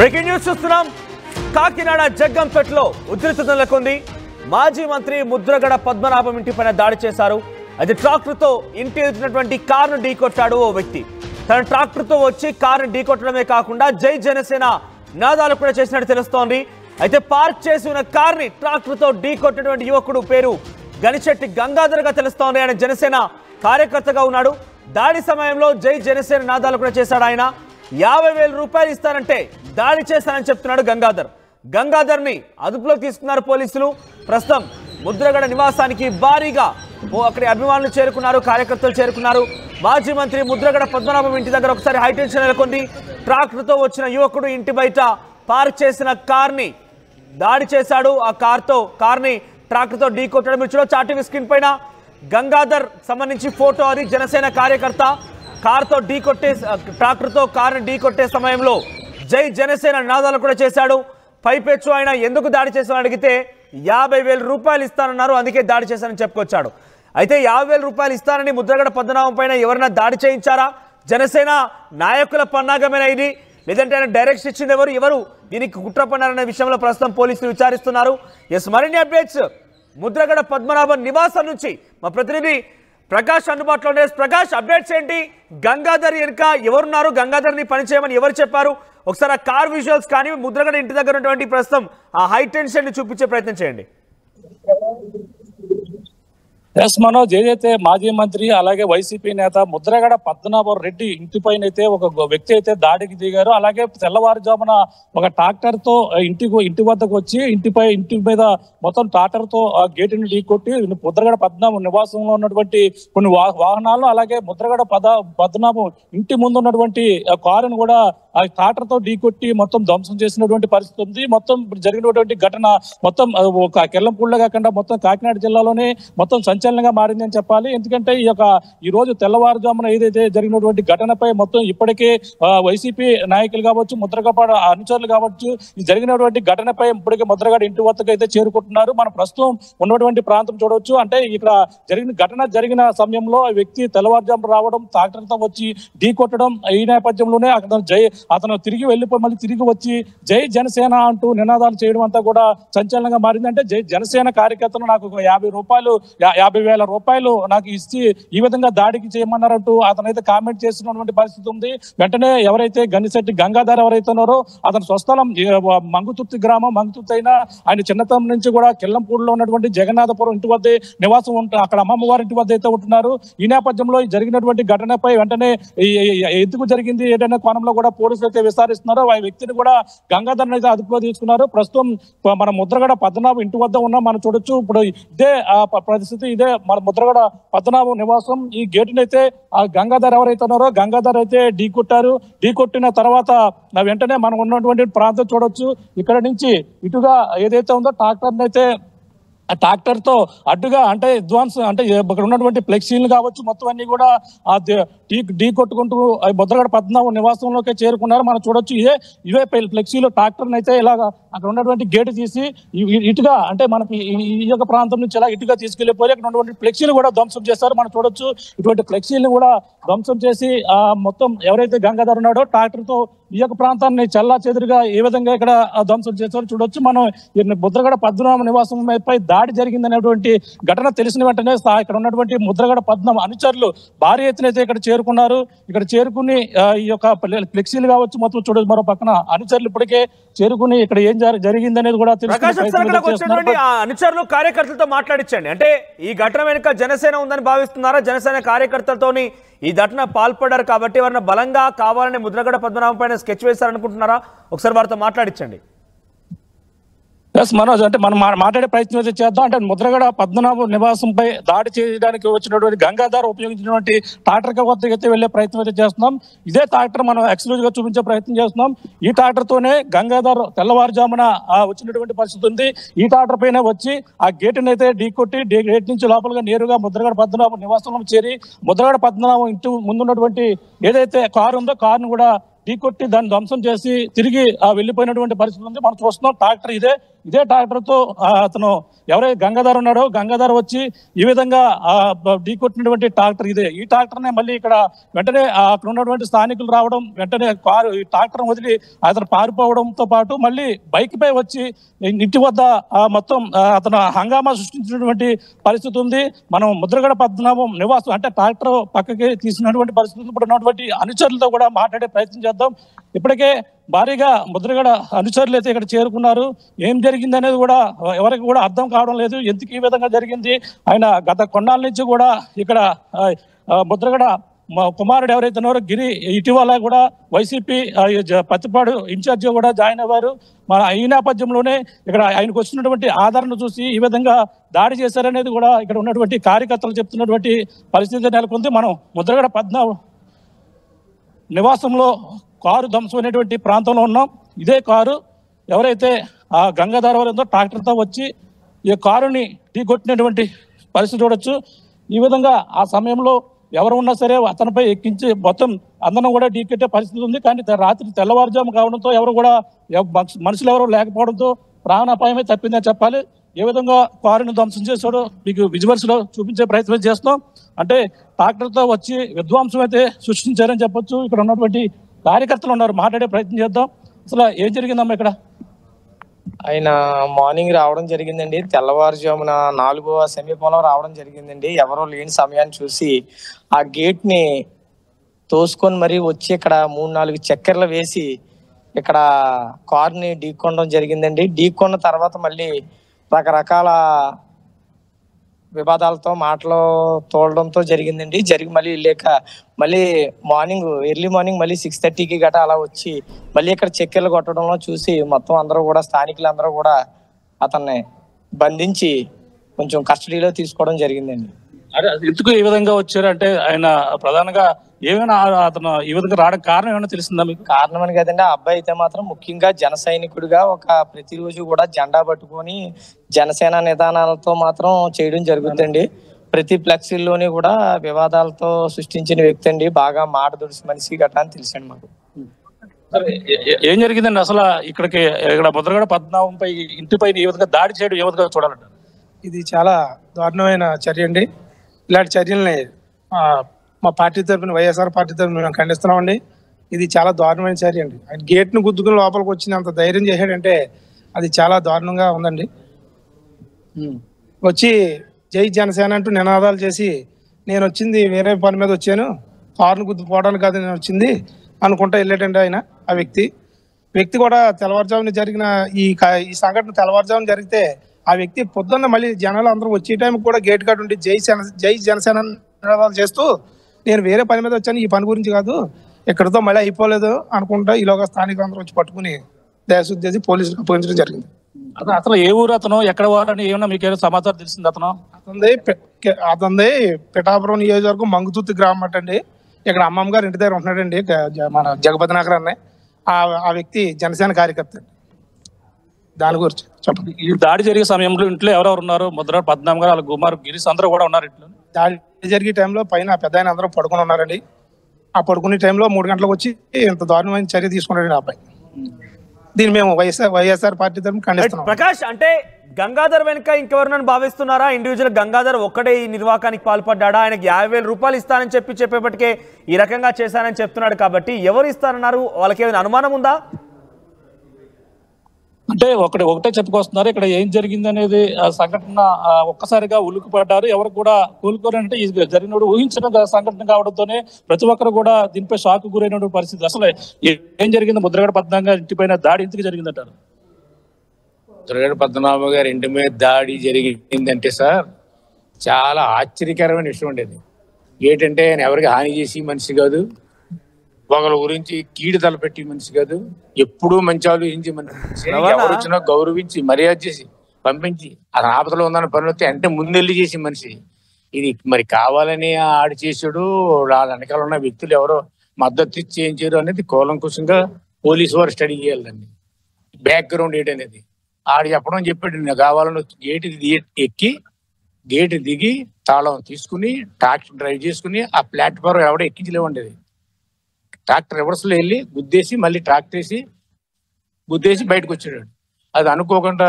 Breaking news చూస్తున్నాం. కాకినాడ జగ్గంపేటలో ఉధృతి నెలకొంది. మాజీ మంత్రి ముద్రగడ పద్మనాభం ఇంటిపైన దాడి చేశారు. అది ట్రాక్టర్తో ఇంటి వచ్చినటువంటి కారును ఢీకొట్టాడు ఓ వ్యక్తి. తన ట్రాక్టర్తో వచ్చి కారును ఢీకొట్టడమే కాకుండా జై జనసేన నినాదాలు కూడా చేసినట్టు తెలుస్తోంది. అయితే పార్క్ చేసి ఉన్న కార్ని ట్రాక్టర్తో ఢీకొట్టినటువంటి యువకుడు పేరు గనిశెట్టి గంగాధర్గా తెలుస్తోంది. ఆయన జనసేన కార్యకర్తగా ఉన్నాడు. దాడి సమయంలో జై జనసేన నినాదాలు కూడా చేశాడు. ఆయన 50,000 రూపాయలు ఇస్తానంటే దాడి చేశానని చెప్తున్నాడు గంగాధర్ని అదుపులోకి తీసుకున్నారు పోలీసులు. ప్రస్తుతం ముద్రగడ నివాసానికి భారీగా అక్కడి అభిమానులు చేరుకున్నారు, కార్యకర్తలు చేరుకున్నారు. మాజీ మంత్రి ముద్రగడ పద్మనాభం ఇంటి దగ్గర ఒకసారి హైటెన్షన్ నెలకొంది. ట్రాక్టర్తో వచ్చిన యువకుడు ఇంటి బయట పార్క్ చేసిన కార్ని దాడి చేశాడు. ఆ కార్ని ట్రాక్టర్తో ఢీకొట్టడం ఇచ్చాడు. చాటి స్క్రీన్ పైన గంగాధర్ సంబంధించి ఫోటో. అది జనసేన కార్యకర్త. కారుతో ట్రాక్టర్తో కారుని ఢీకొట్టే సమయంలో జై జనసేన నినాదాలు కూడా చేశాడు. పైపెచ్చు ఆయన ఎందుకు దాడి చేశామని అడిగితే 50,000 రూపాయలు ఇస్తానన్నారు, అందుకే దాడి చేశానని చెప్పుకొచ్చాడు. అయితే 50,000 రూపాయలు ఇస్తానని ముద్రగడ పద్మనాభం పైన ఎవరైనా దాడి చేయించారా? జనసేన నాయకుల పన్నాగమైన ఇది, లేదంటే ఆయన డైరెక్షన్ ఇచ్చింది ఎవరు దీనికి కుట్ర పన్నారనే విషయంలో ప్రస్తుతం పోలీసులు విచారిస్తున్నారు. మరిన్ని అప్డేట్స్ ముద్రగడ పద్మనాభం నివాసం నుంచి మా ప్రతినిధి ప్రకాష్ అందుబాటులో ఉండే. ప్రకాష్, అప్డేట్స్ ఏంటి? గంగాధర్ వెనుక ఎవరున్నారు? గంగాధర్ని పనిచేయమని ఎవరు చెప్పారు? ఒకసారి ఆ కార్ విజువల్స్ కానీ ముద్రగడ ఇంటి దగ్గర ఉన్నటువంటి ప్రస్తుతం ఆ హై టెన్షన్ ని చూపించే ప్రయత్నం చేయండి. ఎస్ మనోజ్, ఏదైతే మాజీ మంత్రి అలాగే వైసీపీ నేత ముద్రగడ పద్మనాభం రెడ్డి ఇంటిపైన అయితే ఒక వ్యక్తి అయితే దాడికి దిగారు. అలాగే తెల్లవారుజామున ఒక ట్రాక్టర్ తో ఇంటి వద్దకు వచ్చి ఇంటి మీద మొత్తం ట్రాక్టర్ తో గేటుని ఢీకొట్టి ముద్రగడ పద్మనాభం నివాసంలో ఉన్నటువంటి కొన్ని వాహనాలు, అలాగే ముద్రగడ పద్మనాభం ఇంటి ముందు ఉన్నటువంటి కారును కూడా ఆ ట్రాక్టర్ తో ఢీకొట్టి మొత్తం ధ్వంసం చేసినటువంటి పరిస్థితి ఉంది. మొత్తం జరిగినటువంటి ఘటన మొత్తం ఒక కెల్లంపూడిలో కాకుండా మొత్తం కాకినాడ జిల్లాలోనే మొత్తం సంచలనంగా మారింది అని చెప్పాలి. ఎందుకంటే ఈ రోజు తెల్లవారుజామున ఏదైతే జరిగినటువంటి ఘటనపై మొత్తం ఇప్పటికే వైసీపీ నాయకులు కావచ్చు, ముద్రగడ అనుచరులు కావచ్చు, ఈ జరిగినటువంటి ఘటనపై ఇప్పటికే ముద్రగడ ఇంటి వద్దకు అయితే చేరుకుంటున్నారు. మన ప్రస్తుతం ఉన్నటువంటి ప్రాంతం చూడవచ్చు. అంటే ఇక్కడ జరిగిన సమయంలో ఆ వ్యక్తి తెల్లవారుజామున రావడం, ట్రాక్టర్ తో వచ్చి ఢీకొట్టడం, ఈ నేపథ్యంలోనే అతను తిరిగి వెళ్ళిపోయి మళ్ళీ తిరిగి వచ్చి జై జనసేన అంటూ నినాదాలు చేయడం అంతా కూడా సంచలనంగా మారింది. అంటే జై జనసేన కార్యకర్తలు నాకు 50,000 రూపాయలు నాకు ఇచ్చి ఈ విధంగా దాడికి చేయమన్నారంటూ అతనైతే కామెంట్ చేస్తున్నటువంటి పరిస్థితి ఉంది. వెంటనే ఎవరైతే గనిశెట్టి గంగాధర్ ఎవరైతే ఉన్నారో అతని స్వస్థలం మంగుతుర్తి గ్రామం. మంగుతుర్తి అయినా ఆయన చిన్నతనం నుంచి కూడా కిల్లంపూడిలో ఉన్నటువంటి జగన్నాథపురం ఇంటి వద్దే నివాసం ఉంటారు. అక్కడ అమ్మమ్మ వారి ఇంటి వద్ద అయితే ఉంటున్నారు. ఈ నేపథ్యంలో జరిగినటువంటి ఘటనపై వెంటనే ఎందుకు జరిగింది ఏదైనా కోణంలో కూడా పోలీసులు అయితే విచారిస్తున్నారు. ఆ వ్యక్తిని కూడా గంగాధర్ అయితే అదుపులో తీసుకున్నారు. ప్రస్తుతం మన ముద్రగడ పద్మనాభం ఇంటి వద్ద ఉన్నాం. మనం చూడొచ్చు. ఇప్పుడు ఇదే పరిస్థితి, ఇదే మన ముద్రగడ పద్మనాభం నివాసం. ఈ గేటుని అయితే ఆ గంగాధర్ ఎవరైతే ఉన్నారో గంగాధర్ అయితే ఢీకొట్టిన తర్వాత వెంటనే మనం ఉన్నటువంటి ప్రాంతం చూడొచ్చు. ఇక్కడ నుంచి ఇటుగా ఏదైతే ఉందో ట్రాక్టర్ తో అడ్డుగా అంటే అడ్వాన్స్ అంటే ఇక్కడ ఉన్నటువంటి ఫ్లెక్సీలు కావచ్చు మొత్తం అన్ని కూడా ఢీ కొట్టుకుంటూ ముద్రగడ పద్మనాభం నివాసంలోకి చేరుకున్నారు. మనం చూడొచ్చు. ఇవే ఫ్లెక్సీలు ట్రాక్టర్ అయితే ఇలాగా అక్కడ ఉన్నటువంటి గేటు తీసి ఇటుగా అంటే మనకి ఈ యొక్క ప్రాంతం నుంచి ఇలా ఇటుగా తీసుకెళ్లిపోయి అక్కడ ఉన్నటువంటి ఫ్లెక్సీలు కూడా ధ్వంసం చేస్తారు. మనం చూడొచ్చు. ఇటువంటి ఫ్లెక్సీలను కూడా ధ్వంసం చేసి మొత్తం ఎవరైతే గంగాధర్ ఉన్నాడో ట్రాక్టర్ తో ఈ యొక్క ప్రాంతాన్ని చల్లా చెదురుగా ఏ విధంగా ఇక్కడ ధ్వంసం చేస్తారో చూడొచ్చు. మనం ముద్రగడ పద్మనాభం నివాసం పై దాడి జరిగిందనేటువంటి ఘటన తెలిసిన వెంటనే ఇక్కడ ఉన్నటువంటి ముద్రగడ పద్మనాభం అనుచరులు భారీ ఎత్తున అయితే ఇక్కడ చేరుకున్నారు. ఇక్కడ చేరుకుని ఈ యొక్క ఫ్లెక్సీలు కావచ్చు మొత్తం చూడొచ్చు. మరో పక్కన అనుచరులు ఇప్పటికే చేరుకుని ఇక్కడ ఏం జరిగింది అనేది కూడా అనుచరులు కార్యకర్తలతో మాట్లాడించండి. అంటే ఈ ఘటన వెనుక జనసేన ఉందని భావిస్తున్నారా? జనసేన కార్యకర్తలతోని ఈ ఘటన పాల్పడ్డారు కాబట్టి ఎవరైనా బలంగా కావాలని ముద్రగడ పద్మనాభం పైన స్కెచ్ వేశారనుకుంటున్నారా? ఒకసారి వారితో మాట్లాడించండి. ఎస్ మనోజ్, అంటే మనం మాట్లాడే ప్రయత్నం అయితే చేద్దాం. అంటే ముద్రగడ పద్మనాభం నివాసంపై దాడి చేయడానికి వచ్చినటువంటి గంగాధర్ ఉపయోగించినటువంటి ట్రాక్టర్ వద్దకు అయితే వెళ్లే ప్రయత్నం అయితే చేస్తున్నాం. ఇదే ట్రాక్టర్ మనం ఎక్స్క్లూజివ్ గా చూపించే ప్రయత్నం చేస్తున్నాం. ఈ ట్రాక్టర్ తోనే గంగాధర్ తెల్లవారుజామున వచ్చినటువంటి పరిస్థితి ఉంది. ఈ ట్రాక్టర్ పైన వచ్చి ఆ గేటుని అయితే ఢీకొట్టి గేట్ నుంచి లోపలగా నేరుగా ముద్రగడ పద్మనాభం నివాసంలో చేరి ముద్రగడ పద్మనాభం ఇంటి ముందున్నటువంటి ఏదైతే కారు ఉందో కారును కూడా ఢీకొట్టి దాన్ని ధ్వంసం చేసి తిరిగి వెళ్ళిపోయినటువంటి పరిస్థితి ఉంది. మనం చూస్తున్నాం ట్రాక్టర్ ఇదే ట్రాక్టర్ తో అతను ఎవరైతే గంగాధర్ ఉన్నాడో గంగాధర్ వచ్చి ఈ విధంగా ఢీకొట్టినటువంటి ట్రాక్టర్ ఇదే. ఈ ట్రాక్టర్ నే మళ్ళీ ఇక్కడ వెంటనే అక్కడ ఉన్నటువంటి స్థానికులు రావడం, వెంటనే కారు ఈ ట్రాక్టర్ వదిలి అతను పారిపోవడంతో పాటు మళ్ళీ బైక్ పై వచ్చి ఇంటి వద్ద మొత్తం అతను హంగామా సృష్టించినటువంటి పరిస్థితి ఉంది. మనం ముద్రగడ పద్మనాభం నివాసం అంటే ట్రాక్టర్ పక్కకి తీసినటువంటి పరిస్థితి. ఇప్పుడు ఉన్నటువంటి అనుచరులతో కూడా మాట్లాడే ప్రయత్నం చేద్దాం. ఇప్పటికే భారీగా ముద్రగడ అనుచరులు అయితే ఇక్కడ చేరుకున్నారు. ఏం జరిగింది అనేది కూడా ఎవరికి కూడా అర్థం కావడం లేదు. ఎందుకు ఈ విధంగా జరిగింది, ఆయన గత కొన్నాళ్ళ నుంచి కూడా ఇక్కడ ముద్రగడ కుమారుడు ఎవరైతే ఉన్నారో గిరి ఇటీవల కూడా వైసీపీ పత్తిపాడు ఇన్ఛార్జి కూడా జాయిన్ అయ్యారు. మన ఈ నేపథ్యంలోనే ఇక్కడ ఆయనకు వచ్చినటువంటి ఆదరణ చూసి ఈ విధంగా దాడి చేశారనేది కూడా ఇక్కడ ఉన్నటువంటి కార్యకర్తలు చెప్తున్నటువంటి పరిస్థితి నెలకొంది. మనం ముద్రగడ పద్మనాభం నివాసంలో కారు ధ్వంసమైనటువంటి ప్రాంతంలో ఉన్నాం. ఇదే కారు ఎవరైతే గంగాధర్ ఉందో ట్రాక్టర్తో వచ్చి ఈ కారుని ఢీకొట్టినటువంటి పరిస్థితి చూడొచ్చు. ఈ విధంగా ఆ సమయంలో ఎవరు ఉన్నా సరే అతనిపై ఎక్కించి మొత్తం అందరం కూడా ఢీకొట్టే పరిస్థితి ఉంది. కానీ రాత్రి తెల్లవారుజాము కావడంతో ఎవరు కూడా మనుషులు ఎవరు లేకపోవడంతో ప్రాణాపాయమే తప్పిందని చెప్పాలి. ఏ విధంగా కారుని ధ్వంసం చేశాడో మీకు విజువల్స్ లో చూపించే ప్రయత్నం చేస్తాం. అంటే ట్రాక్టర్తో వచ్చి విధ్వంసం అయితే సృష్టించారని చెప్పొచ్చు. ఇక్కడ ఉన్నటువంటి కార్యకర్తలు ఉన్నారు, మాట్లాడే ప్రయత్నం చేద్దాం. అసలు ఏం జరిగిందమ్మా ఇక్కడ? ఆయన మార్నింగ్ రావడం జరిగిందండి. తెల్లవారుజామున 4వ సమీపంలో రావడం జరిగిందండి. ఎవరో లేని సమయాన్ని చూసి ఆ గేట్ ని తోసుకొని మరీ వచ్చి ఇక్కడ 3-4 చక్కెరలు వేసి ఇక్కడ కారుని ఢీకొనడం జరిగిందండి. ఢీకొన్న తర్వాత మళ్ళీ రకరకాల వివాదాలతో మాటలు తోలడంతో జరిగిందండి. జరిగి మళ్ళీ లేక మళ్ళీ ఎర్లీ మార్నింగ్ మళ్ళీ 6:30కి గట అలా వచ్చి మళ్ళీ ఇక్కడ చక్కెరలు కొట్టడంలో చూసి మొత్తం అందరూ కూడా స్థానికులందరూ కూడా అతన్ని బంధించి కొంచెం కస్టడీలో తీసుకోవడం జరిగిందండి. అదే ఎందుకు ఈ విధంగా వచ్చారు అంటే ఆయన ప్రధానంగా ఏమైనా అతను ఈ విధంగా రావడానికి కారణం ఏమైనా తెలిసిందా మీకు? కారణం అని కదండి, ఆ అబ్బాయి అయితే మాత్రం ముఖ్యంగా జన సైనికుడిగా ప్రతిరోజు కూడా జెండా పట్టుకొని జనసేన నిదానాలతో మాత్రం చేయడం జరుగుతుంది. ప్రతి ఫ్లెక్సీల్లోని కూడా వివాదాలతో సృష్టించిన వ్యక్తి అండి. బాగా మాట దుడిసి మనిషి గట్రా అని తెలిసండి మాకు. ఏం జరిగిందండి అసలు ఇక్కడ ముద్రగడ పద్మనాభంపై ఇంటిపై ఈ విధంగా దాడి చేయడం ఏ విధంగా చూడాలంట? ఇది చాలా దారుణమైన చర్య అండి. ఇలాంటి చర్యల్ని మా పార్టీ తరఫున వైఎస్ఆర్ పార్టీ తరఫున మేము ఖండిస్తున్నామండి. ఇది చాలా దారుణమైన చర్య అండి. ఆయన గేట్ను గుద్దుకుని లోపలికి వచ్చినంత ధైర్యం చేశాడంటే అది చాలా దారుణంగా ఉందండి. వచ్చి జై జనసేన అంటూ నినాదాలు చేసి నేను వచ్చింది వేరే పని మీద వచ్చాను, కారును గుద్దుపోవడానికి కాదు నేను వచ్చింది అనుకుంటా వెళ్ళాడండి ఆయన. ఆ వ్యక్తి కూడా తెల్లవారుజామున జరిగిన ఈ సంఘటన తెల్లవారుజామున జరిగితే ఆ వ్యక్తి పొద్దున్న మళ్ళీ జనాలు అందరూ వచ్చే టైంకి కూడా గేట్ కాడ ఉండి జై జనసేన నినాదాలు చేస్తూ నేను వేరే పని మీద వచ్చాను, ఈ పని గురించి కాదు, ఎక్కడితో మళ్ళీ అయిపోలేదు అనుకుంటా ఈలోగా స్థానికులు అందరూ వచ్చి పట్టుకుని దయశుద్ధి చేసి పోలీసులకు అప్పగించడం జరిగింది. అతను ఏ ఊరు అతను, ఎక్కడ వారని ఏమన్నా మీకు సమాచారం తెలిసింది? అతనిది పిఠాపురం నియోజకవర్గం మంగుతుర్తి గ్రామం అంటండి. ఇక్కడ అమ్మమ్మ గారు ఇంటి దగ్గర ఉంటున్నాడండి, మన జగపతి నగర్ అనే ఆ వ్యక్తి జనసేన కార్యకర్త. దాని గురించి చెప్పండి. ఈ దాడి జరిగే సమయంలో ఇంట్లో ఎవరెవరు ఉన్నారు? ముద్రగడ పద్మనాభం గారు, వాళ్ళ కుమారు గిరీష్ అందరూ కూడా ఉన్నారు ఇంట్లో. దాడి జరిగే టైంలో పైన పెద్ద ఆయన అందరూ పడుకుని ఉన్నారండి. ఆ పడుకునే టైంలో 3 గంటలకు వచ్చి ఇంత దారుణమైన చర్య తీసుకున్నాడండి ఆ అబ్బాయి. దీన్ని మేము వైఎస్ఆర్ పార్టీ తరఫున ఖండిస్తున్నాం. ప్రకాష్, అంటే గంగాధర్ వెనుక ఇంకెవరినని భావిస్తున్నారా? ఇండివిజువల్ గంగాధర్ ఒక్కడే ఈ నిర్వాకానికి పాల్పడ్డా? ఆయనకి 50,000 రూపాయలు ఇస్తానని చెప్పేపటికే ఈ రకంగా చేశానని చెప్తున్నాడు కాబట్టి ఎవరు ఇస్తారన్నారు? వాళ్ళకి ఏమైనా అనుమానం ఉందా? అంటే ఒకటే చెప్పుకొస్తున్నారు. ఇక్కడ ఏం జరిగింది అనేది సంఘటన ఒక్కసారిగా ఉలిక్కిపడ్డారు. ఎవరు కూడా కోలుకోరంటే ఈ జరిగిన ఊహించిన సంఘటన కావడంతోనే ప్రతి ఒక్కరు కూడా దీనిపై షాక్ గురైన పరిస్థితి. అసలు ఏం జరిగింది? ముద్రగడ పద్మనాభం గారి ఇంటిపైన దాడి ఎందుకు జరిగిందంటారు? ముద్రగడ పద్మనాభం గారి ఇంటి మీద దాడి జరిగిందంటే సార్ చాలా ఆశ్చర్యకరమైన విషయం ఉండేది. ఏంటంటే ఆయన ఎవరికి హాని చేసి మనిషి కాదు, ఒకరి గురించి కీడు తలపెట్టి మనిషి కాదు, ఎప్పుడూ మంచి ఆలోచించి మనిషి. ఎవరు వచ్చినా గౌరవించి మర్యాద చేసి పంపించి ఆ ఆపదలో ఉందని పని వస్తే అంటే ముందెళ్ళి చేసి మనిషి. ఇది మరి కావాలని ఆడు చేసాడు, వాళ్ళ వెనకాల ఉన్న వ్యక్తులు ఎవరో మద్దతు ఇచ్చి చేయించారు అనేది కూలంకుశంగా పోలీసు వారు స్టడీ చేయాలండి. బ్యాక్గ్రౌండ్ ఏంటనేది ఆడు చెప్పాడు. నేను కావాలని గేటు ఎక్కి గేటు దిగి తాళం తీసుకుని టాక్సీ డ్రైవ్ చేసుకుని ఆ ప్లాట్ఫారం ఎవడో ఎక్కించలేవండి. ట్రాక్టర్ రివర్స్ లో వెళ్ళి గుద్దేసి మళ్ళీ ట్రాక్టర్ వేసి గుద్దేసి బయటకు వచ్చాడు. అది అనుకోకుండా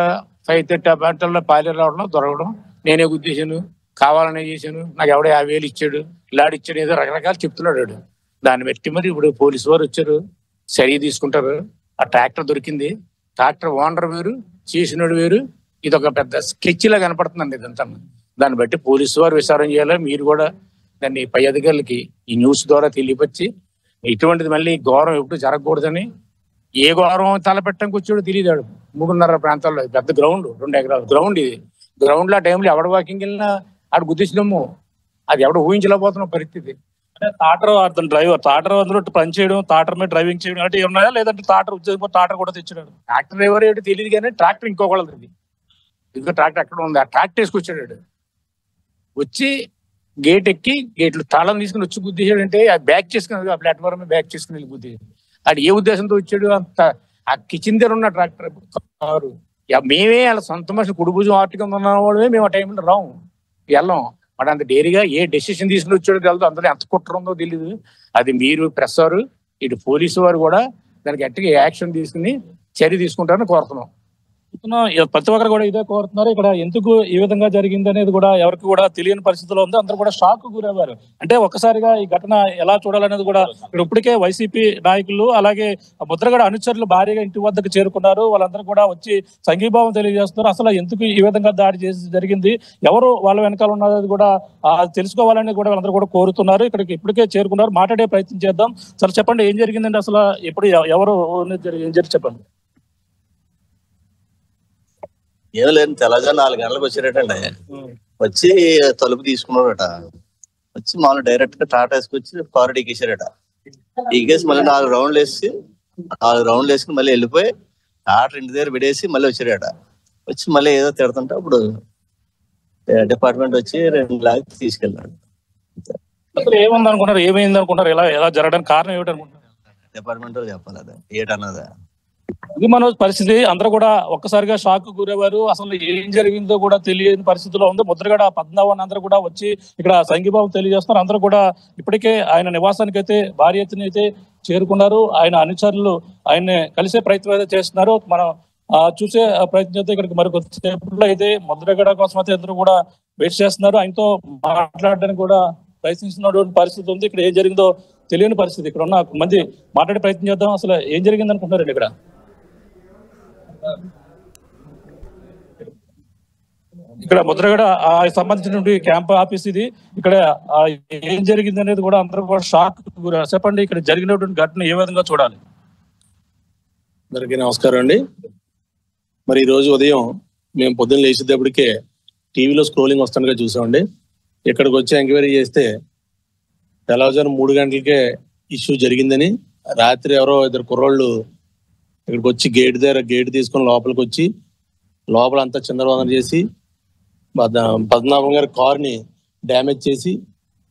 5:30 గంటల్లో పాలేరు రావడం దొరకడం, నేనే గుద్దేశాను, కావాలనే చేశాను, నాకు ఎవడో 50,000 ఇచ్చాడు, ఇలాడు ఇచ్చాడు, ఏదో రకరకాలు చెప్తున్నాడు. దాన్ని బట్టి మరి ఇప్పుడు పోలీసు వారు వచ్చారు, చర్య తీసుకుంటారు. ఆ ట్రాక్టర్ దొరికింది, ట్రాక్టర్ ఓనర్ వేరు, చేసినోడు వేరు. ఇది ఒక పెద్ద స్కెచ్ లా కనపడుతుందండి ఇదంతా. దాన్ని బట్టి పోలీసు వారు విచారణ చేయాలి. మీరు కూడా దాన్ని పై అధికారులకి ఈ న్యూస్ ద్వారా తెలియపరిచి ఇటువంటిది మళ్ళీ ఘోరం ఎప్పుడు జరగకూడదని, ఏ ఘోరం తలపెట్టడానికి వచ్చాడో తెలియదాడు. 3:30 ప్రాంతాల్లో పెద్ద గ్రౌండ్, 2 ఎకరాల గ్రౌండ్. ఇది గ్రౌండ్ లో టైంలో ఎవడ వాకింగ్ వెళ్ళినా ఆడు గుద్దేసినాము. అది ఎవడ ఊహించలేకపోతున్న పరిస్థితి. అంటే టాటర్ అతను డ్రైవర్, టాటర్ అందులో పని చేయడం, టాటర్ మీద డ్రైవింగ్ చేయడం అంటే ఏమన్నాయా, లేదంటే టాటర్ ఉద్యోగం టాటర్ కూడా తెచ్చాడు? ట్రాక్టర్ డ్రైవర్ ఏంటో తెలియదు కానీ ట్రాక్టర్ ఇంకోకళ్ళది. ఇదిగో ట్రాక్టర్ అక్కడ ఉంది, ఆ ట్రాక్టర్ వేసుకొచ్చాడు. వచ్చి గేట్ ఎక్కి గేట్లు తాళం తీసుకుని వచ్చి గుద్దేశాడు. అంటే అది బ్యాక్ చేసుకుని, ఆ ప్లాట్ఫామ్ బ్యాక్ చేసుకుని వెళ్ళి గుద్దేశాడు. అది ఏ ఉద్దేశంతో వచ్చాడు? అంత ఆ కిచెన్ దగ్గర ఉన్న ట్రాక్టర్ కారు మేమే అలా సొంత మనిషి కుడుభుజం ఆర్టికం ఉన్నవాళ్ళమే మేము ఆ టైంలో రాము, వెళ్ళాం. వాడు అంత డేరీగా ఏ డెసిషన్ తీసుకుని వచ్చాడో తెలియదు, అందులో ఎంత కుట్ర ఉందో తెలియదు. అది మీరు ప్రెస్ వారు, ఇటు పోలీసు వారు కూడా దానికి గట్టిగా యాక్షన్ తీసుకుని చర్య తీసుకుంటారని కోరుతున్నాం. ప్రతి ఒక్కరు కూడా ఇదే కోరుతున్నారు. ఇక్కడ ఎందుకు ఈ విధంగా జరిగింది అనేది కూడా ఎవరికి కూడా తెలియని పరిస్థితిలో ఉంది. అందరూ కూడా షాక్ గురయ్యారు. అంటే ఒక్కసారిగా ఈ ఘటన ఎలా చూడాలనేది కూడా ఇక్కడ ఇప్పటికే వైసీపీ నాయకులు అలాగే ముద్రగడ అనుచరులు భారీగా ఇంటి వద్దకు చేరుకున్నారు. వాళ్ళందరూ కూడా వచ్చి సంఘీభావం తెలియజేస్తున్నారు. అసలు ఎందుకు ఈ విధంగా దాడి చేసి జరిగింది, ఎవరు వాళ్ళ వెనకాల ఉన్నది కూడా తెలుసుకోవాలని కూడా వాళ్ళందరూ కూడా కోరుతున్నారు. ఇక్కడికి ఇప్పటికే చేరుకున్నారు, మాట్లాడే ప్రయత్నం చేద్దాం. సరే చెప్పండి, ఏం జరిగిందండి అసలు? ఎప్పుడు ఎవరు ఏం జరిగి చెప్పండి. ఏం లేదు, తెల్లగా 4 గంటలకు వచ్చారటండి. వచ్చి తలుపు తీసుకున్నారట. వచ్చి మామూలు డైరెక్ట్ గా టాటా వేసుకొచ్చి కారు ఎక్కేసారట. ఎక్కేసి మళ్ళీ 4 రౌండ్లు వేసుకుని మళ్ళీ వెళ్ళిపోయి టాటర్ ఇంటి దగ్గర విడేసి మళ్ళీ వచ్చారట. వచ్చి మళ్ళీ ఏదో తిడుతుంటే అప్పుడు డిపార్ట్మెంట్ వచ్చి 2 లాక్స్ తీసుకెళ్ళాడు. అసలు ఏముంది అనుకుంటారు, ఏమైంది అనుకుంటారు, ఎలా జరగడానికి కారణం ఏమిటనుకుంటారు? డిపార్ట్మెంట్ చెప్పాలి అదే ఏటన్నదా. ఇది మన పరిస్థితి. అందరూ కూడా ఒక్కసారిగా షాక్ గురయ్యారు. అసలు ఏం జరిగిందో కూడా తెలియని పరిస్థితిలో ఉంది. ముద్రగడ పద్మనాభన్ అందరూ కూడా వచ్చి ఇక్కడ సంఘీభావం తెలియజేస్తున్నారు. అందరూ కూడా ఇప్పటికే ఆయన నివాసానికి అయితే భారీ ఎత్తున అయితే చేరుకున్నారు. ఆయన అనుచరులు ఆయన్ని కలిసే ప్రయత్నం అయితే చేస్తున్నారు. మనం చూసే ప్రయత్నం అయితే ఇక్కడికి మరికొద్దిసేపట్లో అయితే ముద్రగడ కోసం అయితే అందరూ కూడా వెయిట్ చేస్తున్నారు. ఆయనతో మాట్లాడడానికి కూడా ప్రయత్నిస్తున్నటువంటి పరిస్థితి ఉంది. ఇక్కడ ఏం జరిగిందో తెలియని పరిస్థితి. ఇక్కడ ఉన్న మంది మాట్లాడే ప్రయత్నం చేద్దాం. అసలు ఏం జరిగింది అనుకుంటున్నారండి? ఇక్కడ ముద్రగడ సంబంధించినటువంటి క్యాంప్ ఆఫీస్ ఇది. ఇక్కడ ఏం జరిగింది అనేది కూడా అందరూ కూడా షాక్ గురయ్యారు. చెప్పండి, ఇక్కడ జరిగినటువంటి ఘటన ఏ విధంగా చూడాలి? అందరికీ నమస్కారం అండి. మరి ఈ రోజు ఉదయం మేము పొద్దున్న లేచేటప్పటికే టీవీలో స్క్రోలింగ్ వస్తుండగా చూసామండి. ఇక్కడికి వచ్చి ఎంక్వైరీ చేస్తే తెల్లవారుజాము 3 గంటలకే ఇష్యూ జరిగిందని, రాత్రి ఎవరో 2 కుర్రోళ్ళు ఇక్కడికి వచ్చి గేట్ తీసుకొని లోపలికి వచ్చి లోపల అంతా చిందరవందర చేసి పద్మనాభం గారి కార్ని డ్యామేజ్ చేసి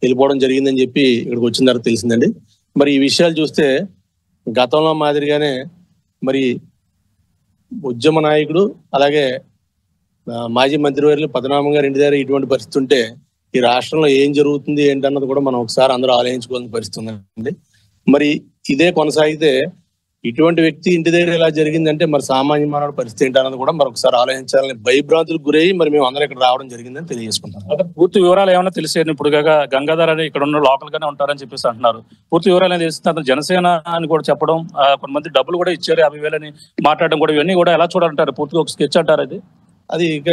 వెళ్ళిపోవడం జరిగిందని చెప్పి ఇక్కడికి వచ్చిన తర్వాత తెలిసిందండి. మరి ఈ విషయాలు చూస్తే గతంలో మాదిరిగానే మరి ఉద్యమ నాయకుడు అలాగే మాజీ మంత్రివర్యులు పద్మనాభం గారి ఇంటి దగ్గర ఇటువంటి పరిస్థితి ఉంటే ఈ రాష్ట్రంలో ఏం జరుగుతుంది ఏంటన్నది కూడా మనం ఒకసారి అందరూ ఆలోచించుకోవాల్సిన పరిస్థితి ఉందండి. మరి ఇదే కొనసాగితే ఇటువంటి వ్యక్తి ఇంటి దగ్గర ఇలా జరిగిందంటే మరి సామాన్య మానవుడి పరిస్థితి ఏంటన్నది కూడా మరొకసారి ఆలోచించాలని భయభ్రాంతులకు గురయ్యి మరి మేము అందరం ఇక్కడ రావడం జరిగిందని తెలియజేసుకుంటాం. అదే పూర్తి వివరాలు ఏమైనా తెలిసేది? ఇప్పుడు గంగాధర్ అని ఇక్కడ ఉన్న లోకల్ గానే ఉంటారని చెప్పేసి అంటున్నారు. పూర్తి వివరాలు అనేది తెలిస్తే అతను జనసేన అని కూడా చెప్పడం, కొంతమంది డబ్బులు కూడా ఇచ్చారు 50,000 అని మాట్లాడడం కూడా, ఇవన్నీ కూడా ఎలా చూడాలంటారు? పూర్తిగా ఒక స్కెచ్ అంటారు అది? అది ఇక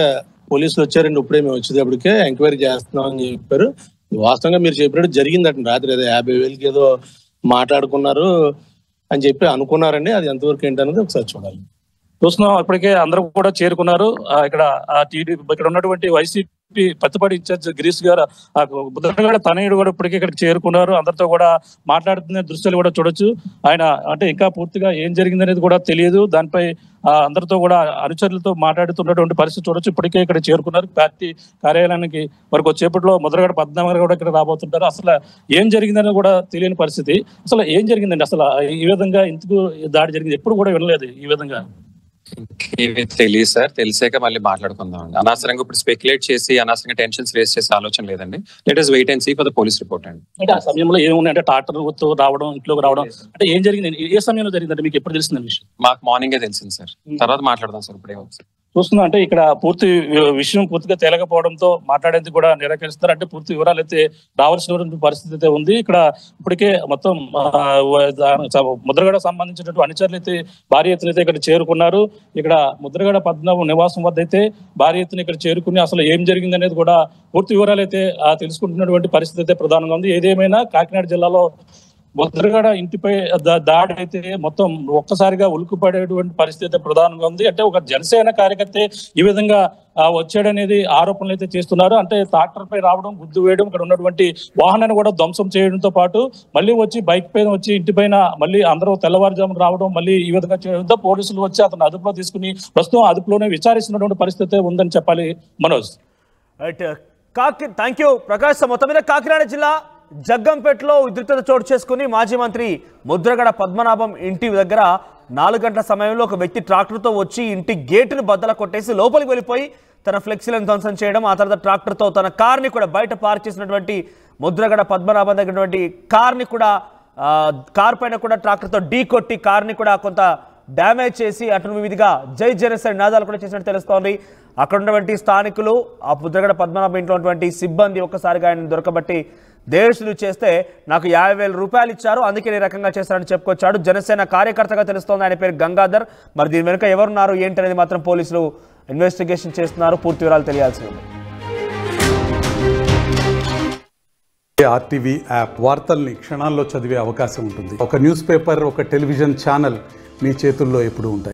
పోలీసులు వచ్చారండి, ఇప్పుడే మేము వచ్చేటప్పటికే ఎంక్వైరీ చేస్తున్నాం అని చెప్పారు. వాస్తవంగా మీరు చెప్పినట్టు జరిగిందట. రాత్రి ఏదో 50,000కి ఏదో మాట్లాడుకున్నారు అని చెప్పి అనుకున్నారండి. అది ఎంతవరకు ఏంటనేది ఒకసారి చూడాలి. చూస్తున్నాం, ఇప్పటికే అందరూ కూడా చేరుకున్నారు. ఇక్కడ ఉన్నటువంటి వైసీపీ పత్తిపాటి ఇన్ఛార్జ్ గిరీష్ గారు, ముద్రగడ తనయుడు కూడా ఇప్పటికే ఇక్కడికి చేరుకున్నారు. అందరితో కూడా మాట్లాడుతున్న దృశ్యాలు కూడా చూడొచ్చు. ఆయన అంటే ఇంకా పూర్తిగా ఏం జరిగింది అనేది కూడా తెలియదు. దానిపై అందరితో కూడా అనుచరులతో మాట్లాడుతున్నటువంటి పరిస్థితి చూడొచ్చు. ఇప్పటికే ఇక్కడ చేరుకున్నారు పార్టీ కార్యాలయానికి. మరి వచ్చేపట్లో ముద్రగడ పద్మనాభన్ కూడా ఇక్కడ రాబోతుంటారు. అసలు ఏం జరిగిందని కూడా తెలియని పరిస్థితి. అసలు ఏం జరిగిందండి? అసలు ఈ విధంగా ఎందుకు దాడి జరిగింది? ఎప్పుడు కూడా వినలేదు ఈ విధంగా. ఏమీ తెలియదు సార్, తెలిసాక మళ్ళీ మాట్లాడుకుందాం అండి. అనవసరంగా ఇప్పుడు స్పెక్యులేట్ చేసి అనవసరంగా టెన్షన్స్ రేస్ చేసే ఆలోచన లేదండి. Let us wait and see for the police report అండి. అంటే ఆ సమయంలో ఏమున్నాయి అంటే ట్రాక్టర్ తో రావడం, ఇంట్లోకి రావడం అంటే ఏం జరిగింది, ఏ సమయంలో జరిగిందంటే మీకు ఎప్పుడు తెలిసింది విషయం? మాకు మార్నింగే తెలిసింది సార్, తర్వాత మాట్లాడదాం సార్. ఇప్పుడు ఏమవుతుంది చూస్తున్నా అంటే ఇక్కడ పూర్తి విషయం పూర్తిగా తేలకపోవడంతో మాట్లాడేందుకు కూడా నిరాకరిస్తున్నారు. అంటే పూర్తి వివరాలు అయితే రావాల్సినటువంటి పరిస్థితి అయితే ఉంది. ఇక్కడ ఇప్పటికే మొత్తం ముద్రగడ సంబంధించినటువంటి అనుచరులు అయితే భారీ ఎత్తున అయితే ఇక్కడ చేరుకున్నారు. ఇక్కడ ముద్రగడ పద్మనాభం నివాసం వద్ద అయితే భారీ ఎత్తున ఇక్కడ చేరుకుని అసలు ఏం జరిగింది అనేది కూడా పూర్తి వివరాలు అయితే తెలుసుకుంటున్నటువంటి పరిస్థితి అయితే ప్రధానంగా ఉంది. ఏదేమైనా కాకినాడ జిల్లాలో ముద్రగడ ఇంటిపై దాడి అయితే మొత్తం ఒక్కసారిగా ఉలిక్కిపడేటువంటి పరిస్థితి ప్రధానంగా ఉంది. అంటే ఒక జనసేన కార్యకర్త ఈ విధంగా వచ్చాడనేది ఆరోపణలు అయితే చేస్తున్నారు. అంటే ట్రాక్టర్ పై రావడం, గుద్దు వేయడం, ఇక్కడ ఉన్నటువంటి వాహనాన్ని కూడా ధ్వంసం చేయడంతో పాటు మళ్ళీ వచ్చి బైక్ పైన వచ్చి ఇంటి పైన మళ్ళీ అందరూ తెల్లవారుజామున రావడం, మళ్ళీ ఈ విధంగా చేయడంతో పోలీసులు వచ్చి అతను అదుపులో తీసుకుని ప్రస్తుతం అదుపులోనే విచారిస్తున్నటువంటి పరిస్థితి ఉందని చెప్పాలి. మనోజ్. Thank you Prakash. మొత్తం మీద కాకినాడ జిల్లా జగ్గంపేటలో ఉద్రిక్తత చోటు చేసుకుని మాజీ మంత్రి ముద్రగడ పద్మనాభం ఇంటి దగ్గర 4 గంటల సమయంలో ఒక వ్యక్తి ట్రాక్టర్తో వచ్చి ఇంటి గేటును బద్దల కొట్టేసి లోపలికి వెళ్ళిపోయి తన ఫ్లెక్సీలను ధ్వంసం చేయడం, ఆ తర్వాత ట్రాక్టర్తో తన కార్ని కూడా బయట పార్క్ చేసినటువంటి ముద్రగడ పద్మనాభం దగ్గర కార్ని కూడా కార్ పైన కూడా ట్రాక్టర్తో ఢీ కొట్టి కార్ని కూడా కొంత డ్యామేజ్ చేసి అటు విధిగా జై జనసేన నినాదాలు కూడా చేసినట్టు తెలుస్తోంది. అక్కడ ఉన్నటువంటి స్థానికులు, ఆ ముద్రగడ పద్మనాభం ఇంట్లో ఉన్నటువంటి సిబ్బంది ఒక్కసారిగా ఆయన దొరకబట్టి దేశులు చేస్తే నాకు 50,000 రూపాయలు ఇచ్చారు, అందుకే ఈ రకంగా చేస్తారని చెప్పుకొచ్చాడు. జనసేన కార్యకర్తగా తెలుస్తోంది. ఆయన పేరు గంగాధర్. మరి దీని వెనుక ఎవరున్నారు ఏంటనేది మాత్రం పోలీసులు ఇన్వెస్టిగేషన్ చేస్తున్నారు. పూర్తి వివరాలు తెలియాల్సి ఉంది. ఆర్టీవీ యాప్ వార్తల్ని క్షణాల్లో చదివే అవకాశం ఉంటుంది. ఒక న్యూస్ పేపర్, ఒక టెలివిజన్ ఛానల్ మీ చేతుల్లో ఎప్పుడూ ఉంటాయి.